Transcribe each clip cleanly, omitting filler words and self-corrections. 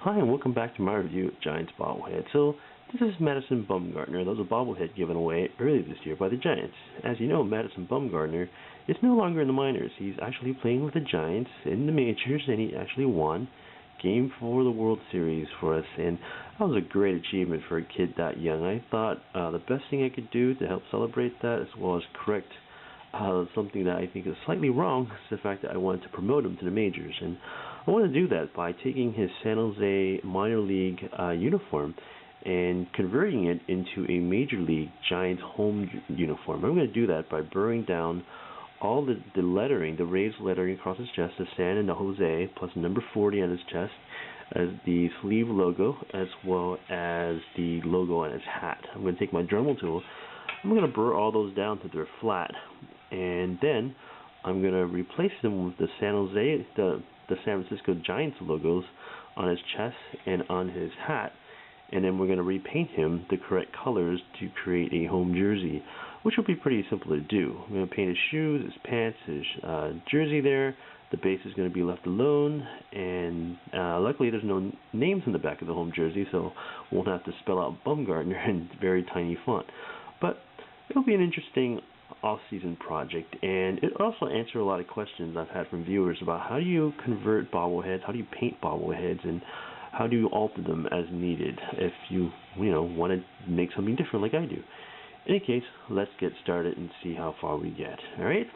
Hi and welcome back to my review of Giants Bobblehead. So this is Madison Bumgarner. That was a bobblehead given away earlier this year by the Giants. As you know, Madison Bumgarner is no longer in the minors. He's actually playing with the Giants in the majors, and he actually won Game 4 of the World Series for us, and that was a great achievement for a kid that young. I thought the best thing I could do to help celebrate that, as well as correct something that I think is slightly wrong, is the fact that I wanted to promote him to the majors. And I want to do that by taking his San Jose minor league uniform and converting it into a major league Giants home uniform. I'm going to do that by burring down all the lettering, the raised lettering across his chest, the San and the Jose, plus number 40 on his chest, as the sleeve logo, as well as the logo on his hat. I'm going to take my Dremel tool. I'm going to burr all those down till they're flat, and then I'm going to replace them with the San Jose, the San Francisco Giants logos on his chest and on his hat, and then we're going to repaint him the correct colors to create a home jersey, which will be pretty simple to do. I'm going to paint his shoes, his pants, his jersey there. The base is going to be left alone, and luckily there's no names in the back of the home jersey, so we won't have to spell out Bumgarner in very tiny font. But it'll be an interesting off-season project, and it also answers a lot of questions I've had from viewers about how do you convert bobbleheads, how do you paint bobbleheads, and how do you alter them as needed if you want to make something different like I do. In any case, let's get started and see how far we get. Alright?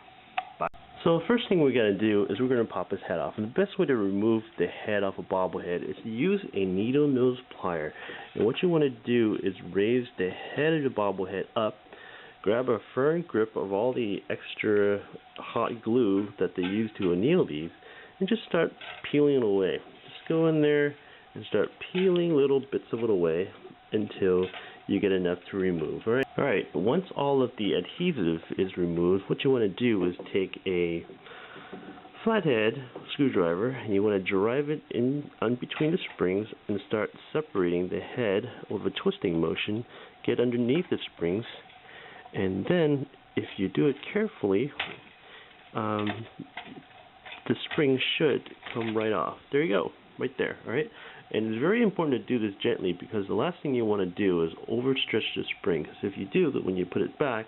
Bye. So the first thing we got to do is we're going to pop his head off, and the best way to remove the head off a bobblehead is to use a needle nose plier. And what you want to do is raise the head of the bobblehead up, grab a firm grip of all the extra hot glue that they use to anneal these, and just start peeling it away. Just go in there and start peeling little bits of it away until you get enough to remove. Alright, once all of the adhesive is removed, what you want to do is take a flathead screwdriver and you want to drive it in between the springs and start separating the head with a twisting motion. Get underneath the springs, and then if you do it carefully, the spring should come right off. There you go, right there. Alright, and it's very important to do this gently, because the last thing you want to do is overstretch the spring, because if you do, that when you put it back,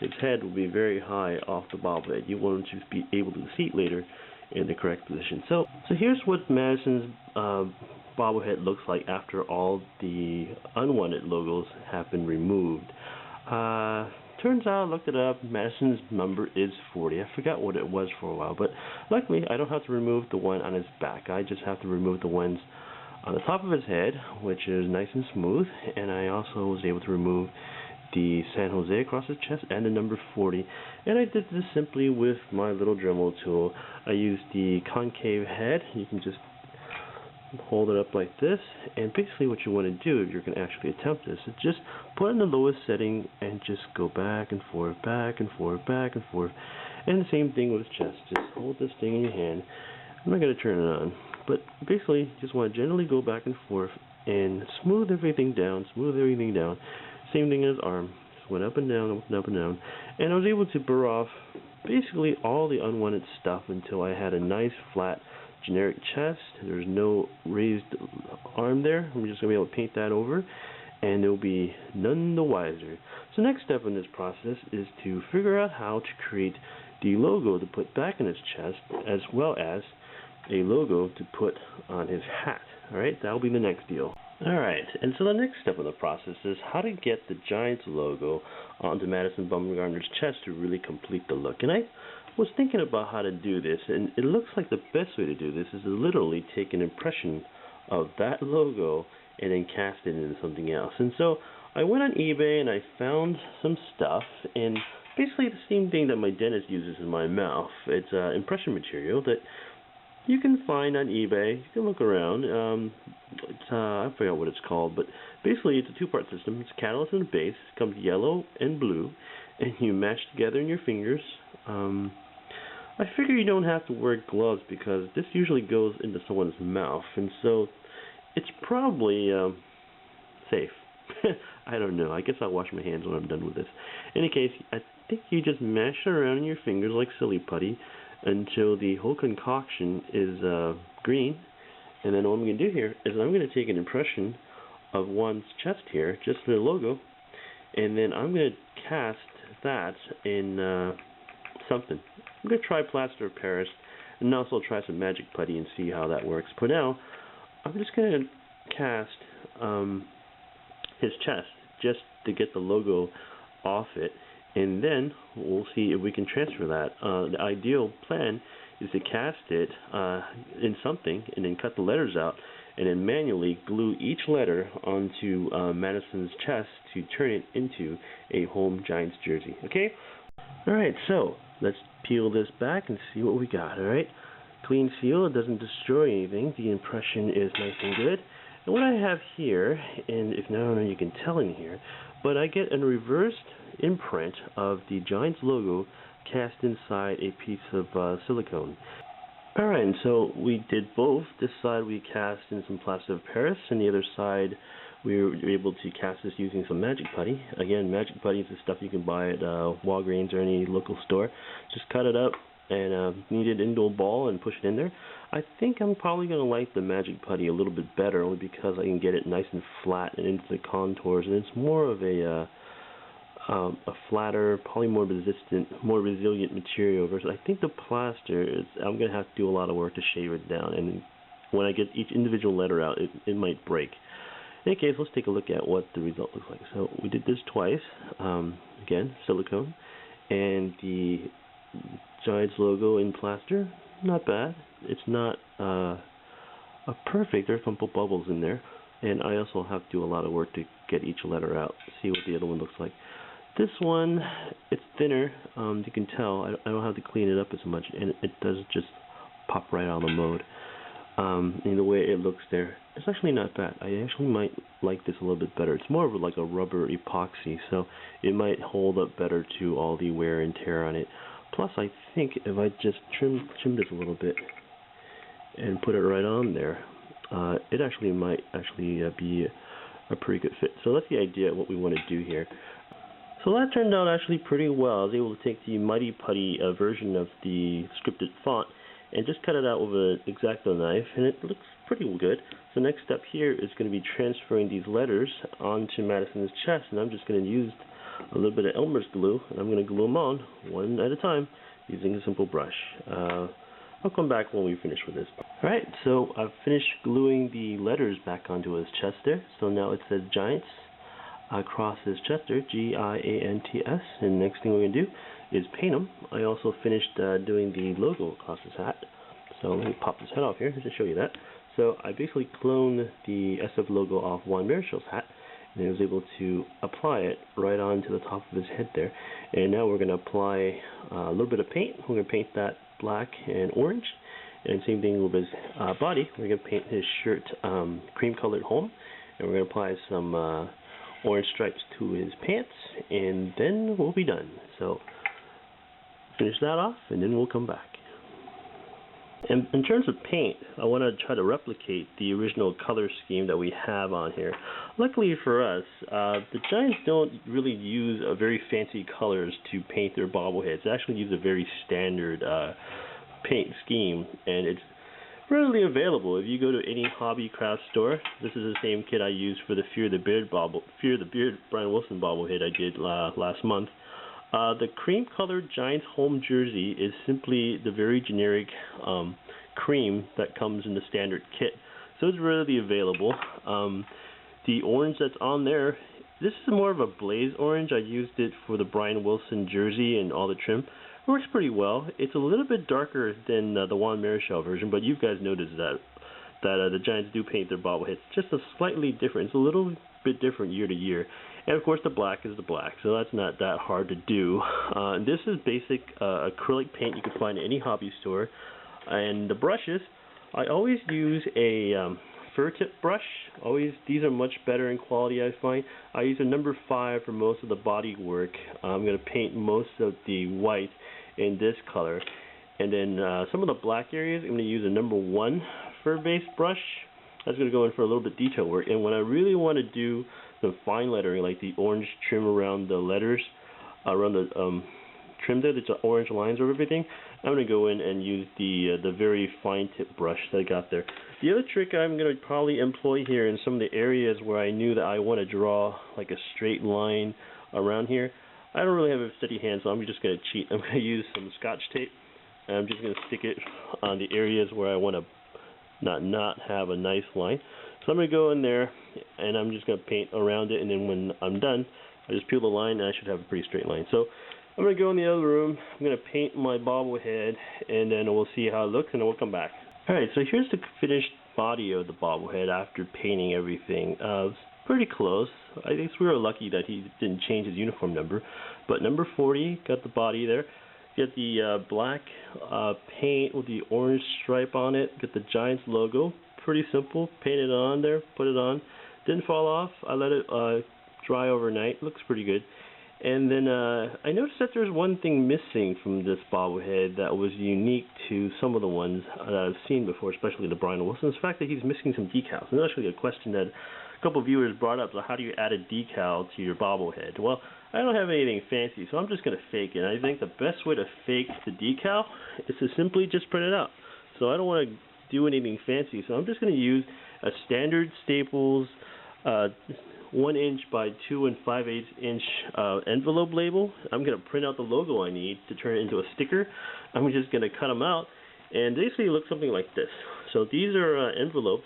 its head will be very high off the bobblehead. You want it to be able to seat later in the correct position. So here's what Madison's bobblehead looks like after all the unwanted logos have been removed. Turns out, I looked it up, Madison's number is 40. I forgot what it was for a while, but luckily I don't have to remove the one on his back. I just have to remove the ones on the top of his head, which is nice and smooth, and I also was able to remove the San Jose across his chest and the number 40. And I did this simply with my little Dremel tool. I used the concave head. You can just hold it up like this, and basically what you want to do if you're going to actually attempt this is just put it in the lowest setting and just go back and forth, back and forth, back and forth. And the same thing with his chest. Just hold this thing in your hand. I'm not going to turn it on, but basically you just want to gently go back and forth and smooth everything down, Same thing in his arm. Just went up and down, up and down, and I was able to burr off basically all the unwanted stuff until I had a nice flat generic chest. There's no raised arm there. I'm just going to be able to paint that over, and it'll be none the wiser. So next step in this process is to figure out how to create the logo to put back in his chest, as well as a logo to put on his hat. Alright, that'll be the next deal. Alright, and so the next step in the process is how to get the Giants logo onto Madison Bumgarner's chest to really complete the look. And I was thinking about how to do this, and it looks like the best way to do this is to literally take an impression of that logo and then cast it into something else. And so I went on eBay and I found some stuff, and basically the same thing that my dentist uses in my mouth. It's impression material that you can find on eBay. You can look around. I forgot what it's called, but basically it's a two-part system. It's a catalyst and a base. It comes yellow and blue, and you mash together in your fingers. I figure you don't have to wear gloves because this usually goes into someone's mouth, and so it's probably safe. I don't know. I guess I'll wash my hands when I'm done with this. In any case, I think you just mash it around in your fingers like silly putty until the whole concoction is green, And then what I'm going to do here is I'm going to take an impression of Juan's chest here, just the logo, and then I'm going to cast that in something. I'm going to try plaster of Paris, and also try some magic putty and see how that works. For now, I'm just going to cast his chest just to get the logo off it, and then we'll see if we can transfer that. The ideal plan is to cast it in something and then cut the letters out and then manually glue each letter onto Madison's chest to turn it into a home Giants jersey. Okay? Alright, so let's peel this back and see what we got. Alright? Clean seal, it doesn't destroy anything. The impression is nice and good. And what I have here, and if not, I don't know you can tell in here, but I get a reversed imprint of the Giants logo cast inside a piece of silicone. Alright, and so we did both. This side we cast in some plaster of Paris, and the other side we were able to cast this using some magic putty. Again, magic putty is the stuff you can buy at Walgreens or any local store. Just cut it up and knead it into a ball and push it in there. I think I'm probably going to like the magic putty a little bit better, only because I can get it nice and flat and into the contours, and it's more of a flatter, probably more resistant, more resilient material versus I think the plaster is, I'm going to have to do a lot of work to shave it down, and when I get each individual letter out, it might break. In any case, let's take a look at what the result looks like. So we did this twice, again, silicone, and the Giants logo in plaster, not bad. It's not a perfect, there's a couple bubbles in there, and I also have to do a lot of work to get each letter out, see what the other one looks like. This one, it's thinner, you can tell. I don't have to clean it up as much, and it does just pop right out of the mode. And the way it looks there, it's actually not bad. I actually might like this a little bit better. It's more of like a rubber epoxy, so it might hold up better to all the wear and tear on it. Plus, I think if I just trim this a little bit and put it right on there, it actually might be a pretty good fit. So that's the idea of what we want to do here. So that turned out actually pretty well. I was able to take the Mighty Putty version of the scripted font and just cut it out with an X-Acto knife, and it looks pretty good. So next step here is going to be transferring these letters onto Madison's chest, and I'm just going to use a little bit of Elmer's glue, and I'm going to glue them on one at a time using a simple brush. I'll come back when we finish with this. Alright, so I've finished gluing the letters back onto his chest there. So now it says Giants across his chest there, Giants, and next thing we're going to do is paint them. I also finished doing the logo across his hat. So let me pop his head off here to show you that. So I basically cloned the SF logo off Juan Marichal's hat, and I was able to apply it right onto the top of his head there. And now we're going to apply a little bit of paint. We're going to paint that black and orange, and same thing with his body. We're going to paint his shirt cream colored home, and we're going to apply some orange stripes to his pants, and then we'll be done. So finish that off, and then we'll come back. And in terms of paint, I want to try to replicate the original color scheme that we have on here. Luckily for us, the Giants don't really use very fancy colors to paint their bobbleheads. They actually use a very standard paint scheme, and it's readily available. If you go to any hobby craft store, this is the same kit I used for the Fear the Beard Brian Wilson bobblehead I did last month. The cream-colored Giants home jersey is simply the very generic cream that comes in the standard kit, so it's readily available. The orange that's on there, this is more of a blaze orange. I used it for the Brian Wilson jersey and all the trim. It works pretty well. It's a little bit darker than the Juan Marichal version, but you guys noticed that the Giants do paint their bobbleheads just a slightly different. It's a little bit different year to year. And of course the black is the black, so that's not that hard to do. This is basic acrylic paint you can find at any hobby store. And the brushes, I always use a fur tip brush. These are much better in quality, I find. I use a number 5 for most of the body work. I'm going to paint most of the white in this color. And then some of the black areas, I'm going to use a number 1 fur-based brush. That's going to go in for a little bit detail work. And when I really want to do some fine lettering, like the orange trim around the letters, around the trim there, there's orange lines over everything, I'm going to go in and use the very fine tip brush that I got there. The other trick I'm going to probably employ here in some of the areas where I knew that I want to draw like a straight line around here. I don't really have a steady hand, so I'm just going to cheat. I'm going to use some Scotch tape, and I'm just going to stick it on the areas where I want to not have a nice line. So I'm going to go in there, and I'm just going to paint around it, and then when I'm done, I just peel the line, and I should have a pretty straight line. So I'm going to go in the other room, I'm going to paint my bobblehead, and then we'll see how it looks, and then we'll come back. Alright, so here's the finished body of the bobblehead after painting everything. It's pretty close. I think we were lucky that he didn't change his uniform number. But number 40, got the body there. Get the black paint with the orange stripe on it. Get the Giants logo. Pretty simple. Paint it on there. Put it on. Didn't fall off. I let it dry overnight. Looks pretty good. And then I noticed that there's one thing missing from this bobblehead that was unique to some of the ones that I've seen before, especially the Brian Wilson. It's the fact that he's missing some decals. And that's actually a question that a couple of viewers brought up. So how do you add a decal to your bobblehead? Well, I don't have anything fancy, so I'm just going to fake it. And I think the best way to fake the decal is to simply just print it out. So I don't want to do anything fancy, so I'm just going to use a standard Staples 1 inch by 2 5/8 inch envelope label. I'm going to print out the logo I need to turn it into a sticker. I'm just going to cut them out, and basically it looks something like this. So these are envelopes,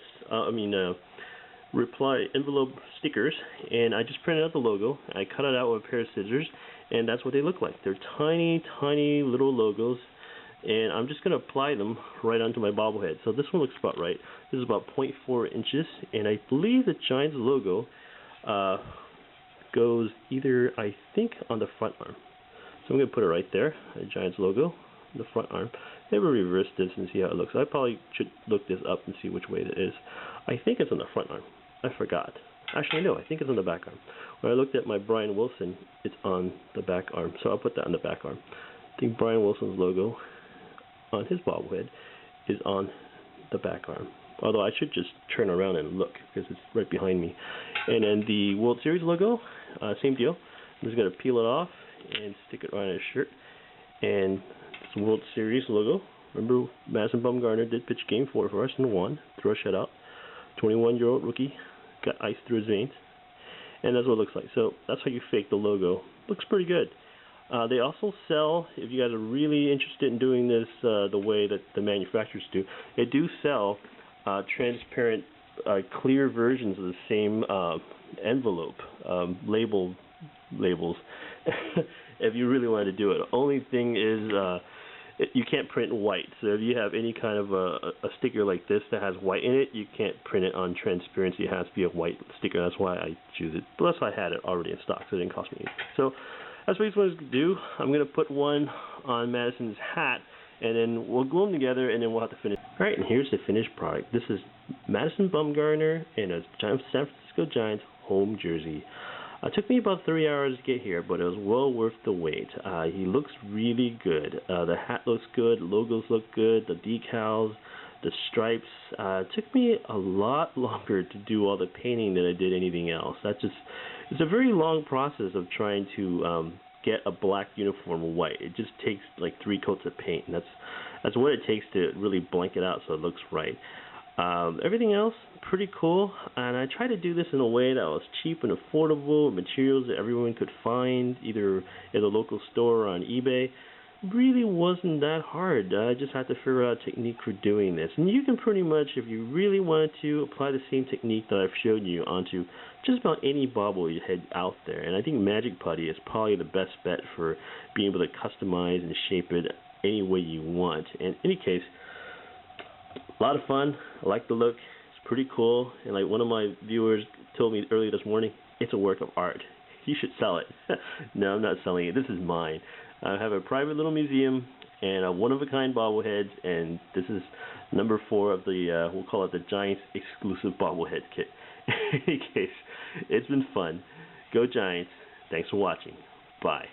reply envelope stickers, and I just printed out the logo. I cut it out with a pair of scissors, and that's what they look like. They're tiny, tiny little logos, and I'm just going to apply them right onto my bobblehead. So this one looks about right. This is about 0.4 inches, and I believe the Giants logo goes either, I think, on the front arm. So I'm going to put it right there, the Giants logo, the front arm. Maybe reverse this and see how it looks. I probably should look this up and see which way it is. I think it's on the front arm. I forgot. Actually, no, I think it's on the back arm. When I looked at my Brian Wilson, it's on the back arm. So I'll put that on the back arm. I think Brian Wilson's logo on his bobblehead is on the back arm. Although I should just turn around and look because it's right behind me. And then the World Series logo, same deal. I'm just going to peel it off and stick it right on his shirt. And this World Series logo. Remember, Madison Bumgarner did pitch Game 4 for us and won. Throw a shutout. 21-year-old rookie got ice through his veins. And that's what it looks like. So that's how you fake the logo. Looks pretty good. They also sell, if you guys are really interested in doing this the way that the manufacturers do, they do sell transparent, clear versions of the same envelope labels. If you really want to do it. The only thing is you can't print white. So if you have any kind of a sticker like this that has white in it, you can't print it on transparency. It has to be a white sticker. That's why I choose it. Plus, I had it already in stock, so it didn't cost me anything. So that's what these ones do. I'm going to put one on Madison's hat, and then we'll glue them together, and then we'll have to finish. All right, and here's the finished product. This is Madison Bumgarner in a San Francisco Giants home jersey. It took me about 3 hours to get here, but it was well worth the wait. He looks really good. The hat looks good, logos look good, the decals, the stripes. It took me a lot longer to do all the painting than I did anything else. It's a very long process of trying to get a black uniform white. It just takes like 3 coats of paint, and that's what it takes to really blank it out so it looks right. Everything else, pretty cool, and I tried to do this in a way that was cheap and affordable, materials that everyone could find, either at a local store or on eBay. Really wasn't that hard. I just had to figure out a technique for doing this. And you can pretty much, if you really wanted to, apply the same technique that I've showed you onto just about any bobblehead out there. And I think Magic Putty is probably the best bet for being able to customize and shape it any way you want. In any case, a lot of fun. I like the look. It's pretty cool. And like one of my viewers told me earlier this morning, it's a work of art. You should sell it. No, I'm not selling it. This is mine. I have a private little museum and a one-of-a-kind bobbleheads, and this is number 4 of the, we'll call it the Giants exclusive bobblehead kit. In any case, it's been fun. Go Giants. Thanks for watching. Bye.